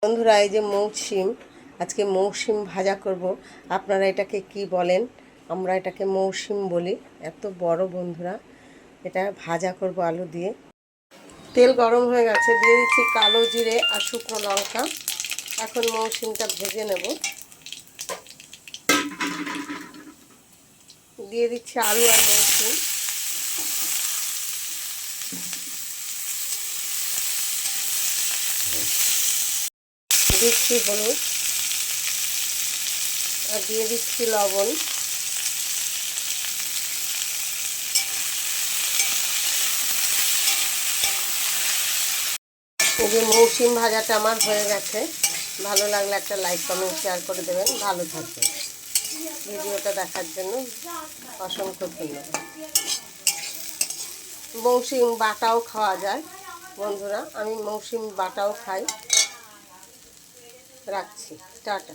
বন্ধুরা, এই যে মৌসিম, আজকে মৌসিম ভাজা করব। আপনারা এটাকে কি বলেন? আমরা এটাকে মৌসিম বলি। এত বড় বন্ধুরা, এটা ভাজা করব আলু দিয়ে। তেল গরম হয়ে গেছে, দিয়ে দিচ্ছি কালো জিরে আর শুকনো লঙ্কা। এখন মৌসিমটা ভেজে নেব। দিয়ে দিচ্ছি আলু আর মৌসিম। দিচ্ছি হলুদ আর দিয়ে দিচ্ছি লবণ। এই যে মৌসিম ভাজাটা আমার হয়ে গেছে। ভালো লাগলে একটা লাইক কমেন্ট শেয়ার করে দেবেন। ভালো থাকবেন। ভিডিওটা দেখার জন্য অসংখ্য ধন্যবাদ। মৌসিম বাটাও খাওয়া যায় বন্ধুরা, আমি মৌসিম বাটাও খাই। রাখছি, টাটা।